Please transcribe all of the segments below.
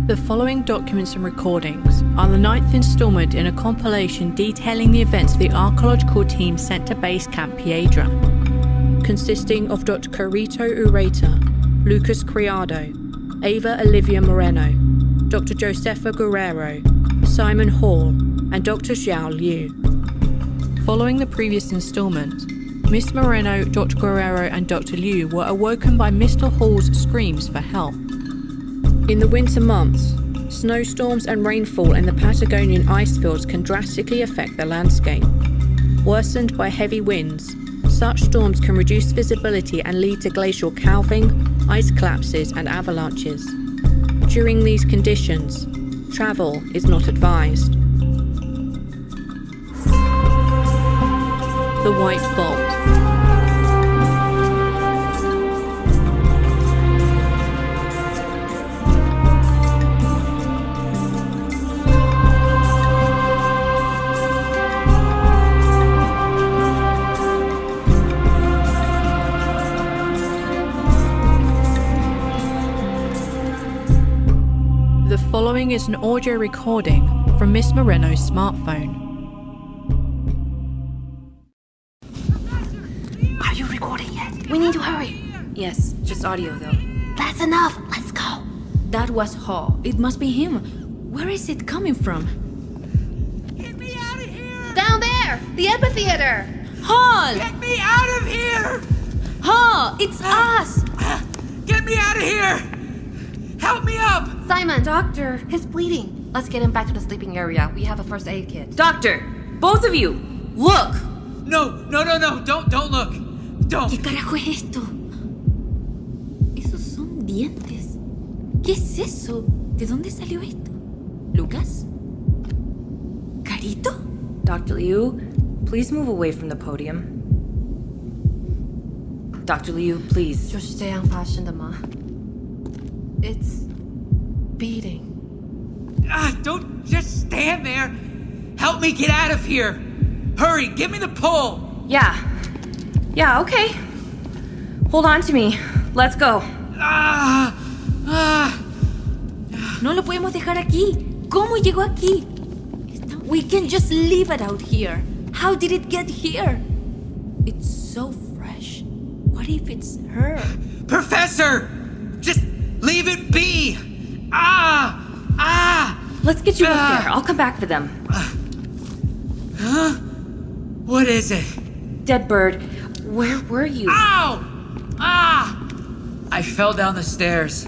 The following documents and recordings are the 9th installment in a compilation detailing the events the archaeological team sent to Base Camp Piedra, consisting of Dr. Carito Ureta, Lucas Criado, Ava Olivia Moreno, Dr. Josefa Guerrero, Simon Hall, and Dr. Zhou Liu. Following the previous installment, Miss Moreno, Dr. Guerrero, and Dr. Liu were awoken by Mr. Hall's screams for help. In the winter months, snowstorms and rainfall in the Patagonian icefields can drastically affect the landscape. Worsened by heavy winds, such storms can reduce visibility and lead to glacial calving, ice collapses, and avalanches. During these conditions, travel is not advised. The White Vault. The following is an audio recording from Miss Moreno's smartphone. Are you recording yet? We need to hurry. Yes, just audio though. That's enough. Let's go. That was Hall. It must be him. Where is it coming from? Get me out of here! Down there! The amphitheater! Hall! Get me out of here! Hall! It's us! Get me out of here! Help me up! Simon! Doctor! He's bleeding. Let's get him back to the sleeping area. We have a first aid kit. Doctor! Both of you! Look! No! Don't look! Don't! ¿Qué carajo es esto? Esos son dientes. ¿Qué es eso? ¿De dónde salió esto? ¿Lucas? ¿Carito? Dr. Liu, please move away from the podium. Dr. Liu, please. 就是这样发生的吗? It's beating. Don't just stand there! Help me get out of here! Hurry, give me the pole! Yeah, okay. Hold on to me. Let's go. No lo podemos dejar aquí. ¿Cómo llegó aquí? We can just leave it out here. How did it get here? It's so fresh. What if it's her? Professor! Just leave it be! Let's get you up there. I'll come back for them. Huh? What is it? Dead bird. Where were you? Ow! I fell down the stairs.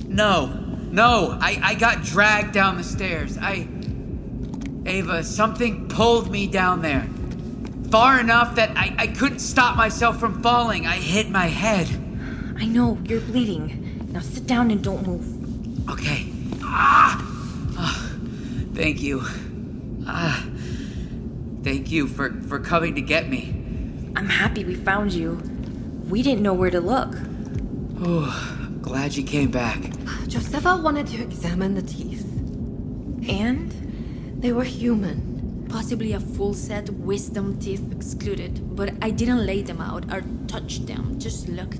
No, I got dragged down the stairs. Ava, something pulled me down there. Far enough that I couldn't stop myself from falling. I hit my head. I know, you're bleeding. Now sit down and don't move. Okay. Thank you. Thank you for coming to get me. I'm happy we found you. We didn't know where to look. Oh, glad you came back. Josefa wanted to examine the teeth. And? They were human. Possibly a full set, wisdom teeth excluded, but I didn't lay them out or touch them, just looked.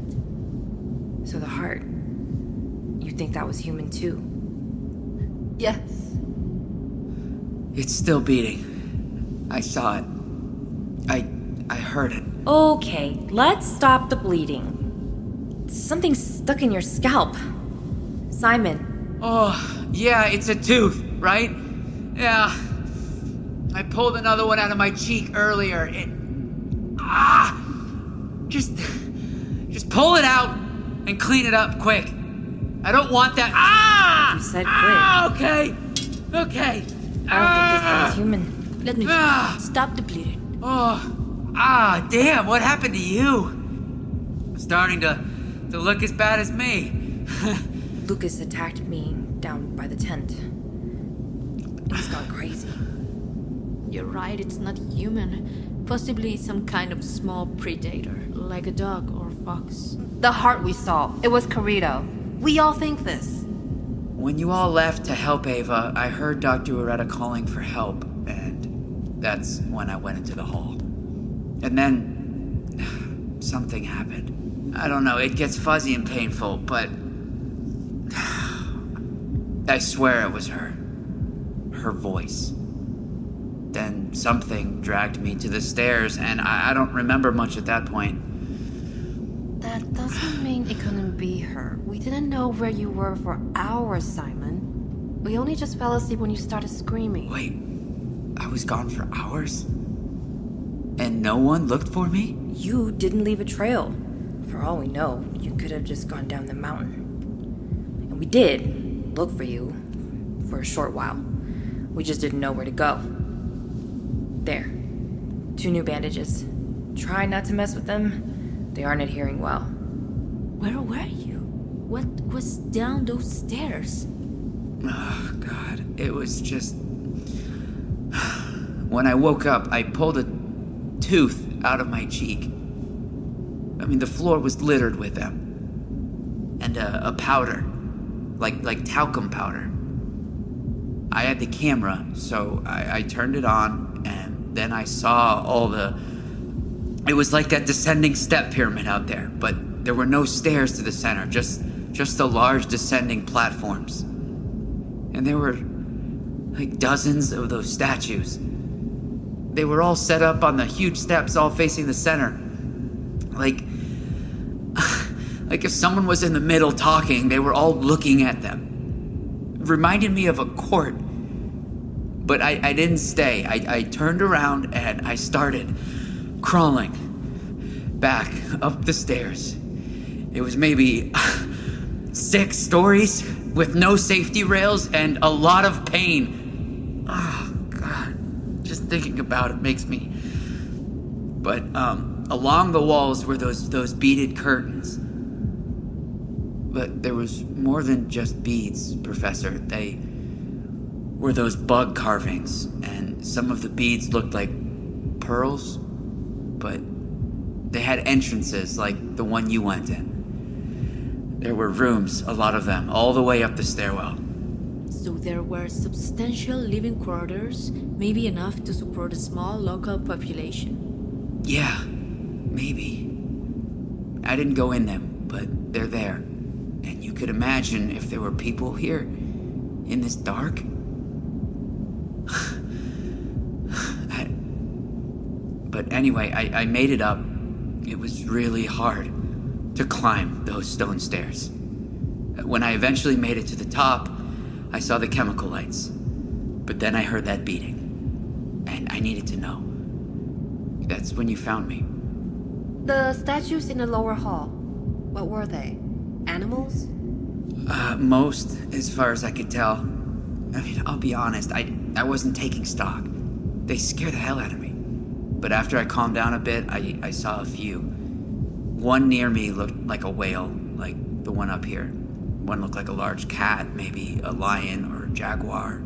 So the heart. You think that was human too? Yes. It's still beating. I saw it. I heard it. Okay, let's stop the bleeding. Something's stuck in your scalp. Simon. Oh, yeah, it's a tooth, right? Yeah. I pulled another one out of my cheek earlier. Just pull it out and clean it up quick. I don't want that. You said quick. Okay. I don't think this one is human. Let me stop the bleeding. Damn, what happened to you? Starting to look as bad as me. Lucas attacked me down by the tent. He's gone crazy. You're right, it's not human. Possibly some kind of small predator, like a dog or fox. The heart we saw, it was Criado. We all think this. When you all left to help Ava, I heard Dr. Ureta calling for help, and that's when I went into the hall. And then something happened. I don't know, it gets fuzzy and painful, but I swear it was her. Her voice. Then something dragged me to the stairs, and I don't remember much at that point. That doesn't mean it couldn't be her. We didn't know where you were for hours, Simon. We only just fell asleep when you started screaming. Wait, I was gone for hours? And no one looked for me? You didn't leave a trail. For all we know, you could have just gone down the mountain. And we did look for you for a short while. We just didn't know where to go. There. 2 new bandages. Try not to mess with them. They aren't adhering well. Where were you? What was down those stairs? Oh, God. It was just... When I woke up, I pulled a tooth out of my cheek. I mean, the floor was littered with them. And a powder. Like talcum powder. I had the camera, so I turned it on, and then I saw all the... It was like that descending step pyramid out there, but there were no stairs to the center, just the large descending platforms. And there were like dozens of those statues. They were all set up on the huge steps, all facing the center. Like if someone was in the middle talking, they were all looking at them. It reminded me of a court. But I didn't stay. I turned around and I started crawling back up the stairs. It was maybe 6 stories with no safety rails and a lot of pain. Oh, God. Just thinking about it makes me... But along the walls were those beaded curtains. But there was more than just beads, Professor. They were those bug carvings, and some of the beads looked like pearls, but they had entrances like the one you went in. There were rooms, a lot of them, all the way up the stairwell. So there were substantial living quarters, maybe enough to support a small local population. Yeah, maybe. I didn't go in them, but they're there. And you could imagine if there were people here, in this dark. But anyway, I made it up. It was really hard to climb those stone stairs. When I eventually made it to the top, I saw the chemical lights. But then I heard that beating. And I needed to know. That's when you found me. The statues in the lower hall, what were they? Animals? Most, as far as I could tell. I mean, I'll be honest, I wasn't taking stock. They scare the hell out of me. But after I calmed down a bit, I saw a few. One near me looked like a whale, like the one up here. One looked like a large cat, maybe a lion or a jaguar.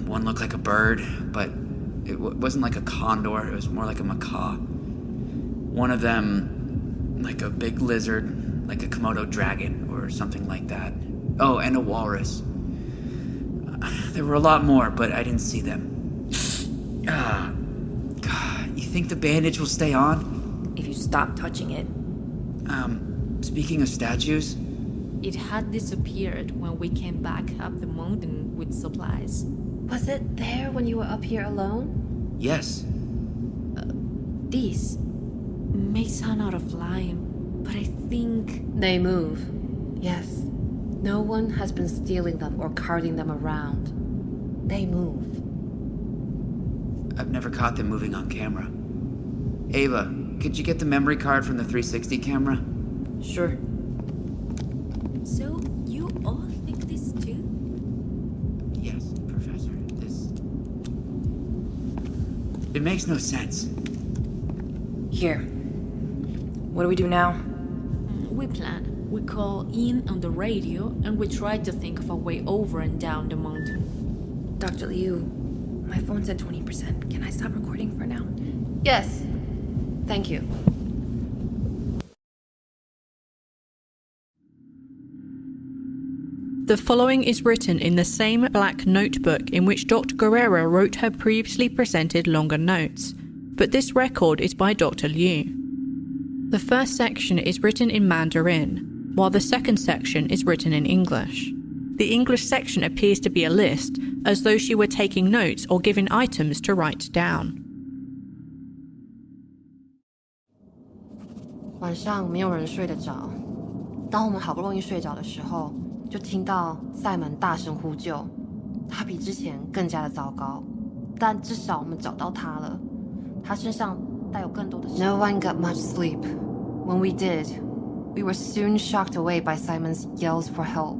One looked like a bird, but it wasn't like a condor, it was more like a macaw. One of them, like a big lizard, like a Komodo dragon or something like that. Oh, and a walrus. There were a lot more, but I didn't see them. God, you think the bandage will stay on? If you stop touching it. Speaking of statues... It had disappeared when we came back up the mountain with supplies. Was it there when you were up here alone? Yes. These may sound out of line, but I think... They move. Yes. No one has been stealing them or carting them around. They move. I've never caught them moving on camera. Ava, could you get the memory card from the 360 camera? Sure. So, you all think this too? Yes, Professor. It makes no sense. Here. What do we do now? We plan. We call in on the radio and we try to think of a way over and down the mountain. Dr. Liu, my phone's at 20%. Can I stop recording for now? Yes. Thank you. The following is written in the same black notebook in which Dr. Guerrero wrote her previously presented longer notes, but this record is by Dr. Liu. The first section is written in Mandarin, while the second section is written in English. The English section appears to be a list, as though she were taking notes or given items to write down. 晚上没有人睡得着，当我们好不容易睡着的时候，就听到塞门大声呼救。他比之前更加的糟糕，但至少我们找到他了。他身上带有更多的。No one got much sleep. When we did, we were soon shocked away by Simon's yells for help.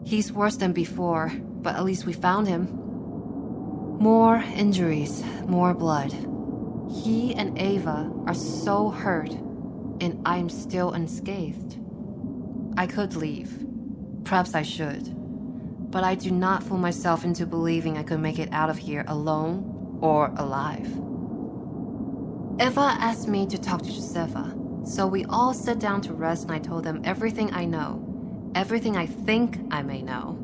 He's worse than before, but at least we found him. More injuries, more blood. He and Ava are so hurt, and I'm still unscathed. I could leave. Perhaps I should. But I do not fool myself into believing I could make it out of here alone or alive. Eva asked me to talk to Josefa, so we all sat down to rest and I told them everything I know, everything I think I may know.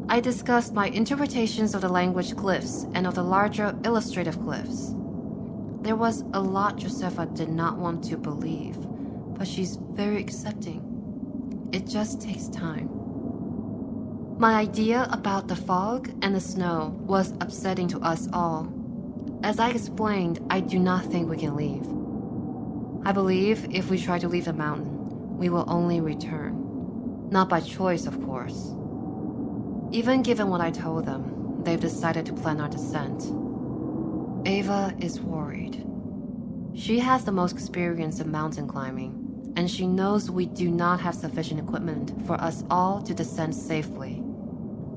I discussed my interpretations of the language glyphs and of the larger illustrative glyphs. There was a lot Josefa did not want to believe, but she's very accepting. It just takes time. My idea about the fog and the snow was upsetting to us all. As I explained, I do not think we can leave. I believe if we try to leave the mountain, we will only return. Not by choice, of course. Even given what I told them, they've decided to plan our descent. Ava is worried. She has the most experience in mountain climbing, and she knows we do not have sufficient equipment for us all to descend safely.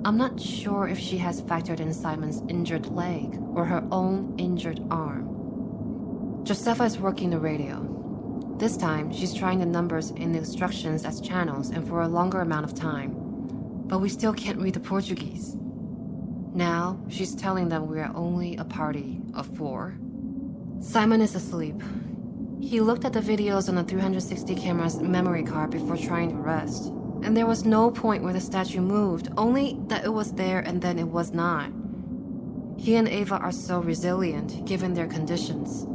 I'm not sure if she has factored in Simon's injured leg or her own injured arm. Josefa is working the radio. This time, she's trying the numbers in the instructions as channels and for a longer amount of time. But we still can't read the Portuguese. Now, she's telling them we are only a party of 4. Simon is asleep. He looked at the videos on the 360 camera's memory card before trying to rest. And there was no point where the statue moved, only that it was there and then it was not. He and Ava are so resilient, given their conditions.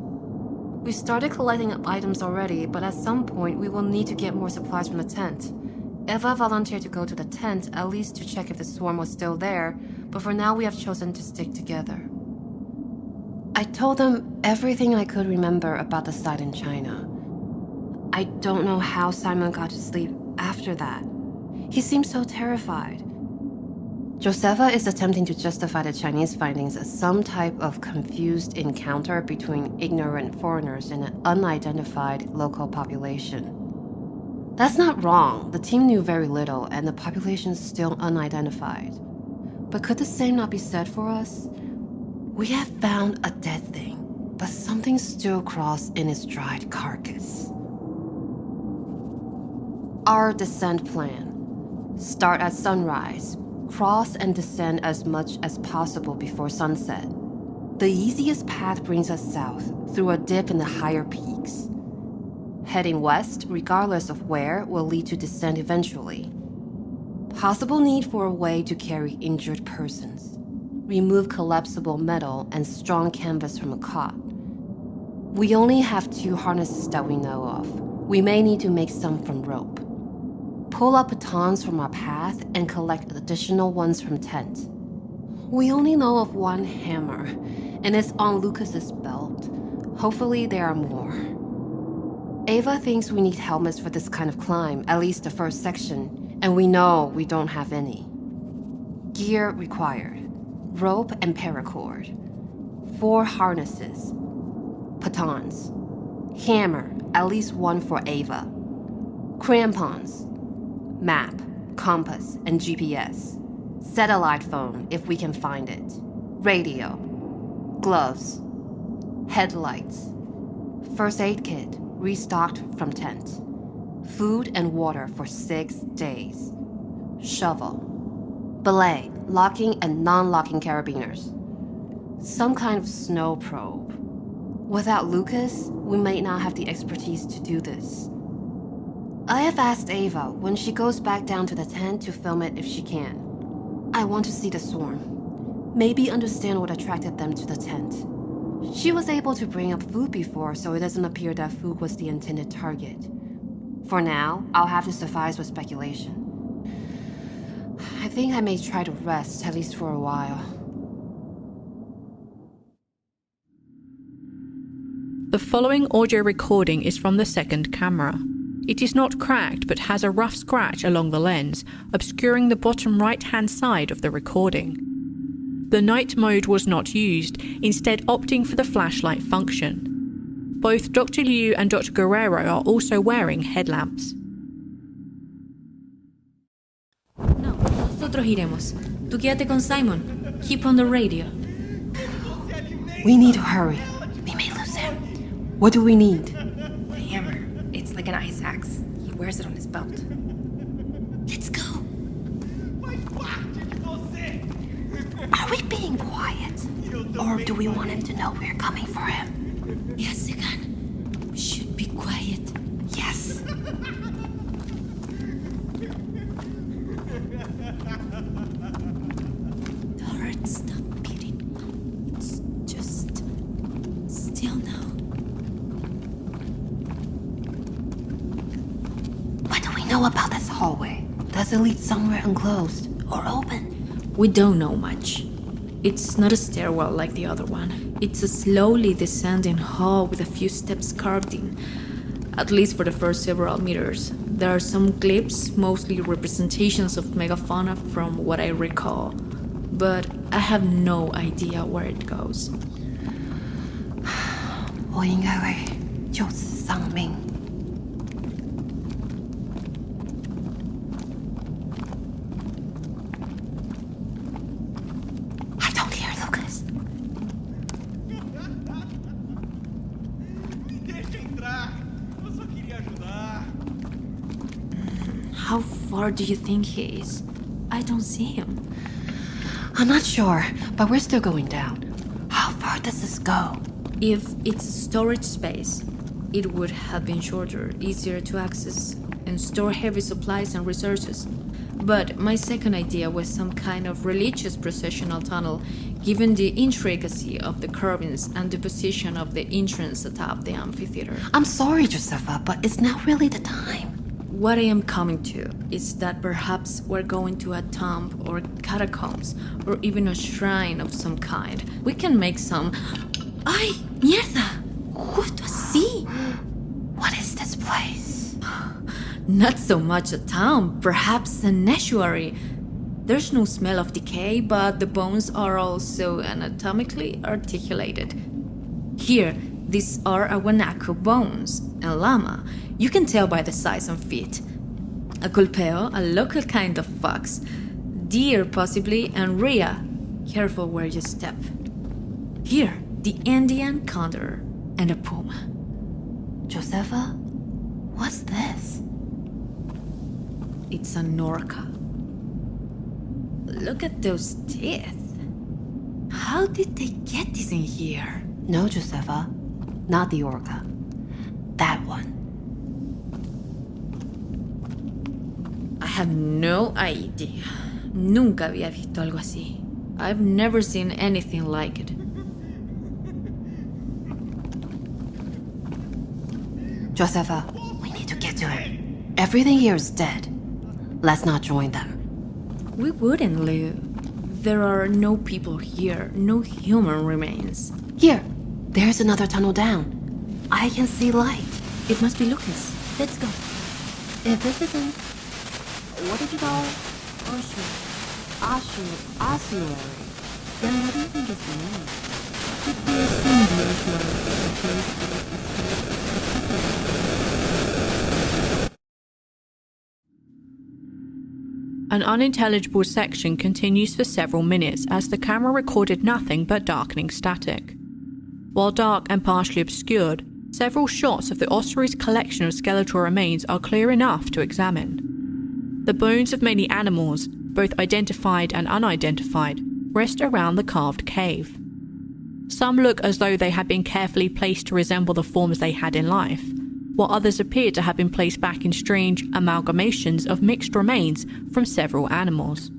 We started collecting up items already, but at some point we will need to get more supplies from the tent. Eva volunteered to go to the tent, at least to check if the swarm was still there, but for now we have chosen to stick together. I told them everything I could remember about the site in China. I don't know how Simon got to sleep after that. He seemed so terrified. Josefa is attempting to justify the Chinese findings as some type of confused encounter between ignorant foreigners and an unidentified local population. That's not wrong. The team knew very little and the population is still unidentified. But could the same not be said for us? We have found a dead thing, but something still crawls in its dried carcass. Our descent plan. Start at sunrise, cross and descend as much as possible before sunset. The easiest path brings us south, through a dip in the higher peaks. Heading west, regardless of where, will lead to descent eventually. Possible need for a way to carry injured persons. Remove collapsible metal and strong canvas from a cot. We only have 2 harnesses that we know of. We may need to make some from rope. Pull up batons from our path and collect additional ones from tent. We only know of 1 hammer, and it's on Lucas's belt. Hopefully there are more. Ava thinks we need helmets for this kind of climb, at least the first section, and we know we don't have any. Gear required. Rope and paracord. 4 harnesses. Batons. Hammer, at least 1 for Ava. Crampons. Map, compass, and GPS. Satellite phone, if we can find it. Radio. Gloves. Headlights. First aid kit, restocked from tent. Food and water for 6 days. Shovel. Belay, locking and non-locking carabiners. Some kind of snow probe. Without Lucas, we may not have the expertise to do this. I have asked Ava when she goes back down to the tent to film it if she can. I want to see the swarm. Maybe understand what attracted them to the tent. She was able to bring up food before, so it doesn't appear that food was the intended target. For now, I'll have to suffice with speculation. I think I may try to rest, at least for a while. The following audio recording is from the second camera. It is not cracked but has a rough scratch along the lens, obscuring the bottom right-hand side of the recording. The night mode was not used, instead opting for the flashlight function. Both Dr. Liu and Dr. Guerrero are also wearing headlamps. No, nosotros iremos. Tú quédate con Simon. Keep on the radio. We need to hurry. We may lose him. What do we need? The hammer. It's like an ice axe. He wears it on his belt. Let's go. Are we being quiet? Or do we want him to know we're coming for him? Yes, Sigan. We should be quiet. Yes. The heart stopped beating. It's just still now. What do we know about this hallway? Does it lead somewhere enclosed or open? We don't know much. It's not a stairwell like the other one. It's a slowly descending hall with a few steps carved in, at least for the first several meters. There are some glyphs, mostly representations of megafauna from what I recall, but I have no idea where it goes. 我应该会就此丧命。I don't hear Lucas. Me deixa entrar. Eu só queria ajudar. How far do you think he is? I don't see him. I'm not sure, but we're still going down. How far does this go? If it's storage space, it would have been shorter, easier to access, and store heavy supplies and resources. But my second idea was some kind of religious processional tunnel, given the intricacy of the curvings and the position of the entrance atop the amphitheater. I'm sorry, Josefa, but it's not really the time. What I am coming to is that perhaps we're going to a tomb or catacombs, or even a shrine of some kind. We can make some... Ay, mierda! Justo así! What is this place? Not so much a town, perhaps an estuary. There's no smell of decay, but the bones are also anatomically articulated. Here, these are Aguanaco bones, and llama. You can tell by the size and feet. A culpeo, a local kind of fox. Deer, possibly, and rhea. Careful where you step. Here, the Andean condor, and a puma. Josefa, what's this? It's an orca. Look at those teeth. How did they get this in here? No, Josefa, not the orca. That one. I have no idea. Nunca había visto algo así. I've never seen anything like it. Josefa, we need to get to him. Everything here is dead. Let's not join them. We wouldn't, Lou. There are no people here, no human remains. Here, there's another tunnel down. I can see light. It must be Lucas. Let's go. If this isn't... What did you call it? Ossuary. Then what do you think it's the name? Could be a An unintelligible section continues for several minutes as the camera recorded nothing but darkening static. While dark and partially obscured, several shots of the ossuary's collection of skeletal remains are clear enough to examine. The bones of many animals, both identified and unidentified, rest around the carved cave. Some look as though they had been carefully placed to resemble the forms they had in life, while others appear to have been placed back in strange amalgamations of mixed remains from several animals.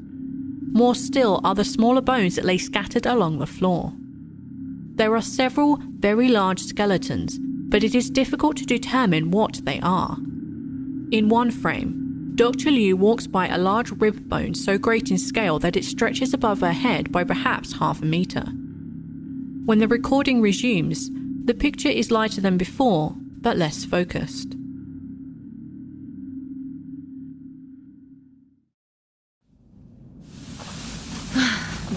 More still are the smaller bones that lay scattered along the floor. There are several very large skeletons, but it is difficult to determine what they are. In one frame, Dr. Liu walks by a large rib bone so great in scale that it stretches above her head by perhaps 1/2 a meter. When the recording resumes, the picture is lighter than before, but less focused.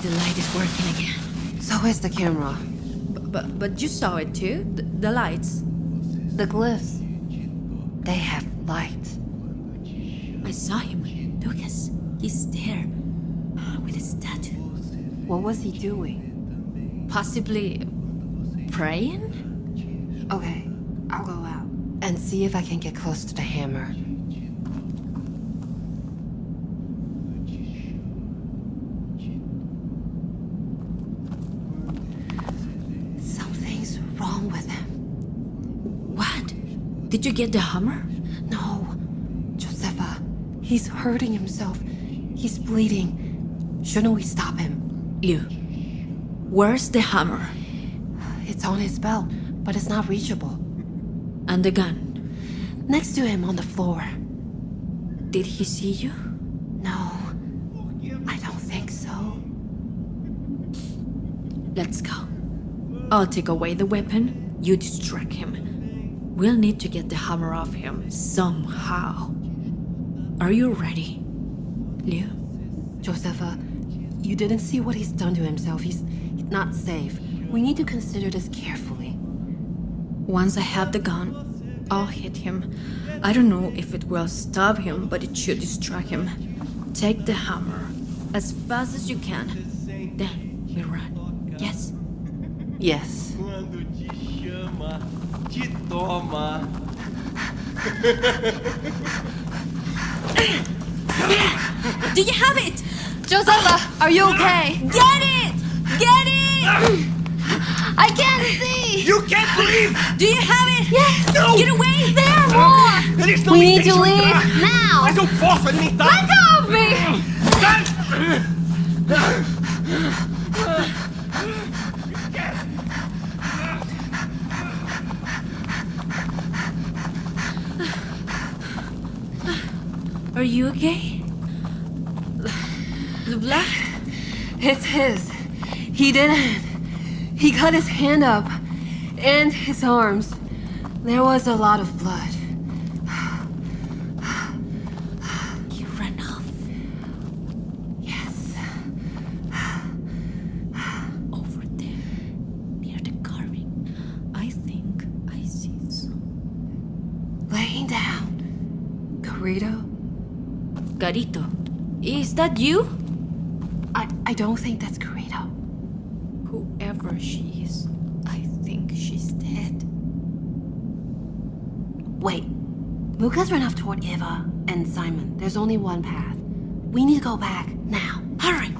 The light is working again. So is the camera. But you saw it too? The lights? The glyphs. They have light. I saw him. Lucas, he's there. With a statue. What was he doing? Possibly praying? Okay, I'll go out and see if I can get close to the hammer. Something's wrong with him. What? Did you get the hammer? No, Josefa, he's hurting himself. He's bleeding. Shouldn't we stop him? Liu, where's the hammer? It's on his belt, but it's not reachable. And the gun? Next to him on the floor. Did he see you? No, I don't think so. Let's go. I'll take away the weapon, you distract him. We'll need to get the hammer off him somehow. Are you ready, Liu? Josefa, you didn't see what he's done to himself. He's not safe. We need to consider this carefully. Once I have the gun, I'll hit him. I don't know if it will stop him, but it should distract him. Take the hammer as fast as you can. Then we run. Yes? Yes. Quando te chama, te toma. Do you have it? Josefa, are you okay? Get it! Get it! I can't see! You can't leave! Do you have it? Yes! No! Get away! There are more! Eles não We me need to deixam leave entrar. now! Mas eu posso alimentar! Let go of me! Are you okay? The blood? It's his. He didn't. He cut his hand up. And his arms. There was a lot of blood. You ran off. Yes. Over there. Near the carving. I think I see some. Laying down. Guerrero? Garito. Is that you? I don't think that's Criado. Whoever she is, I think she's dead. Wait. Lucas ran off toward Eva and Simon. There's only one path. We need to go back now. Hurry!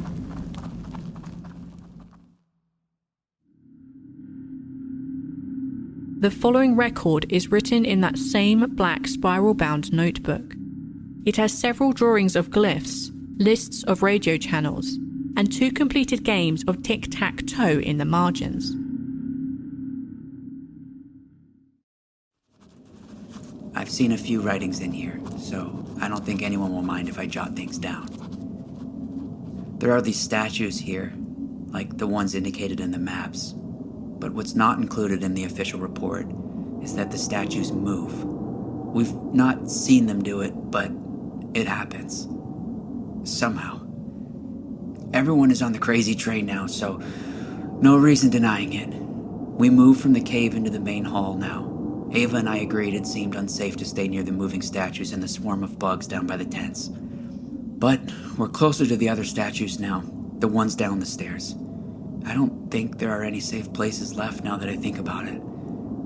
The following record is written in that same black spiral-bound notebook. It has several drawings of glyphs, lists of radio channels, and 2 completed games of tic-tac-toe in the margins. I've seen a few writings in here, so I don't think anyone will mind if I jot things down. There are these statues here, like the ones indicated in the maps. But what's not included in the official report is that the statues move. We've not seen them do it, but it happens. Somehow. Everyone is on the crazy train now, so no reason denying it. We moved from the cave into the main hall now. Ava and I agreed it seemed unsafe to stay near the moving statues and the swarm of bugs down by the tents. But we're closer to the other statues now, the ones down the stairs. I don't think there are any safe places left now that I think about it.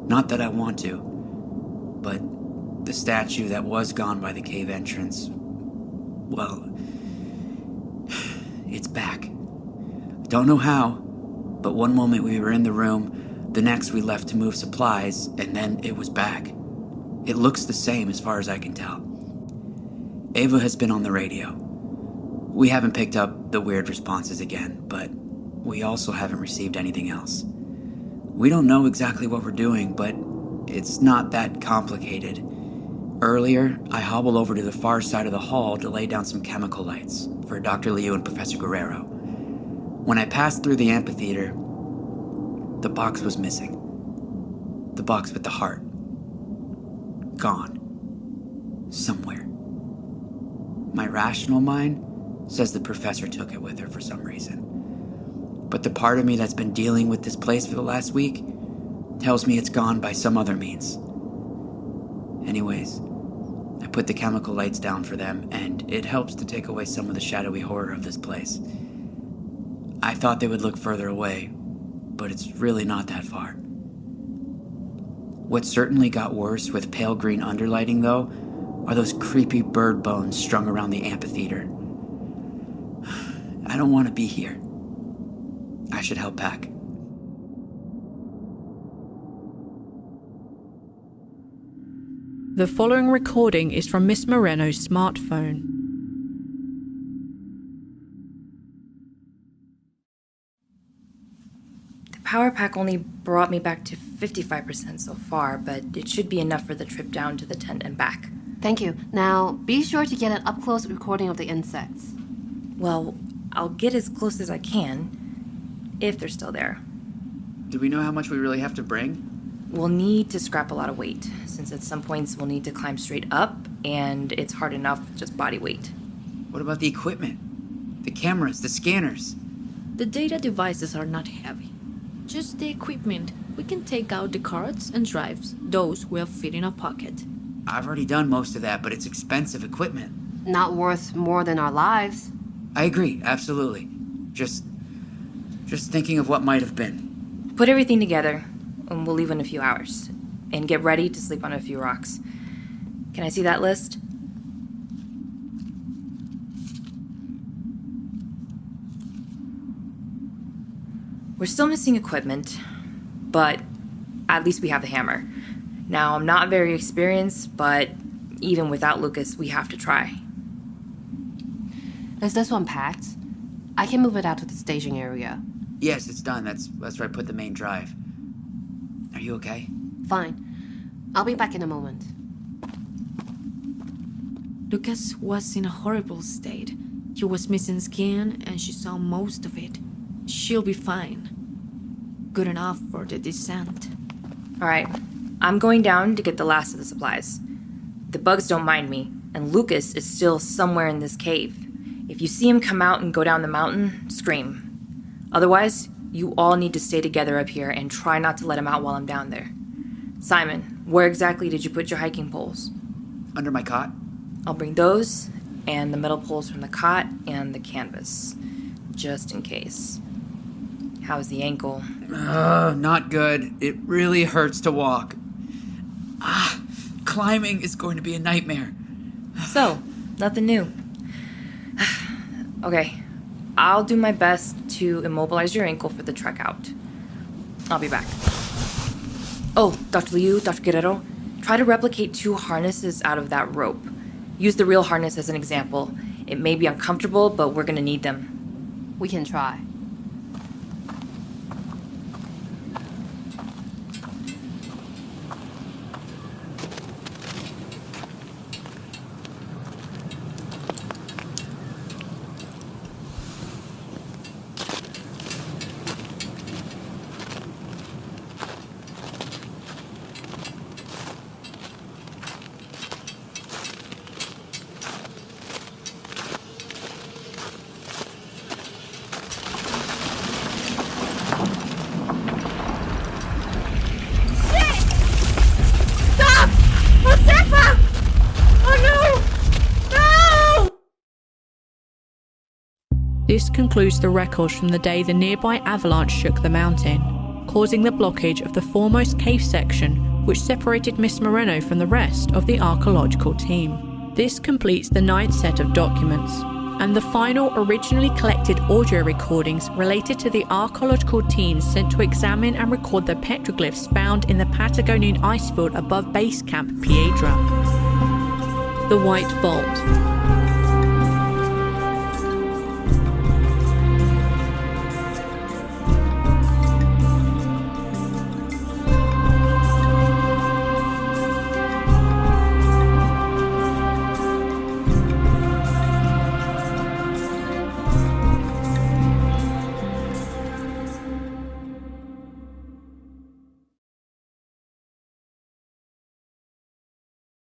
Not that I want to, but the statue that was gone by the cave entrance, well, it's back. Don't know how, but one moment we were in the room, the next we left to move supplies, and then it was back. It looks the same as far as I can tell. Ava has been on the radio. We haven't picked up the weird responses again, but we also haven't received anything else. We don't know exactly what we're doing, but it's not that complicated. Earlier, I hobbled over to the far side of the hall to lay down some chemical lights for Dr. Liu and Professor Guerrero. When I passed through the amphitheater, the box was missing. The box with the heart. Gone. Somewhere. My rational mind says the professor took it with her for some reason. But the part of me that's been dealing with this place for the last week tells me it's gone by some other means. Anyways, I put the chemical lights down for them, and it helps to take away some of the shadowy horror of this place. I thought they would look further away, but it's really not that far. What certainly got worse with pale green underlighting, though, are those creepy bird bones strung around the amphitheater. I don't want to be here. I should help pack. The following recording is from Miss Moreno's smartphone. The power pack only brought me back to 55% so far, but it should be enough for the trip down to the tent and back. Thank you. Now, be sure to get an up-close recording of the insects. Well, I'll get as close as I can, if they're still there. Do we know how much we really have to bring? We'll need to scrap a lot of weight, since at some points we'll need to climb straight up, and it's hard enough with just body weight. What about the equipment? The cameras, the scanners? The data devices are not heavy. Just the equipment. We can take out the cards and drives. Those will fit in a pocket. I've already done most of that, but it's expensive equipment. Not worth more than our lives. I agree, absolutely. Just thinking of what might have been. Put everything together, and we'll leave in a few hours. And get ready to sleep on a few rocks. Can I see that list? We're still missing equipment, but at least we have the hammer. Now, I'm not very experienced, but even without Lucas, we have to try. Is this one packed? I can move it out to the staging area. Yes, it's done. That's where I put the main drive. Are you okay? Fine. I'll be back in a moment. Lucas was in a horrible state. He was missing skin, and she saw most of it. She'll be fine. Good enough for the descent. All right, I'm going down to get the last of the supplies. The bugs don't mind me, and Lucas is still somewhere in this cave. If you see him come out and go down the mountain, scream. Otherwise, you all need to stay together up here and try not to let him out while I'm down there. Simon, where exactly did you put your hiking poles? Under my cot? I'll bring those, and the metal poles from the cot, and the canvas. Just in case. How's the ankle? Not good. It really hurts to walk. Climbing is going to be a nightmare. So, nothing new. Okay, I'll do my best to immobilize your ankle for the trek out. I'll be back. Oh, Dr. Liu, Dr. Guerrero, try to replicate 2 harnesses out of that rope. Use the real harness as an example. It may be uncomfortable, but we're gonna need them. We can try. This concludes the records from the day the nearby avalanche shook the mountain, causing the blockage of the foremost cave section, which separated Miss Moreno from the rest of the archaeological team. This completes the 9th set of documents, and the final originally collected audio recordings related to the archaeological team sent to examine and record the petroglyphs found in the Patagonian icefield above Base Camp Piedra. The White Vault.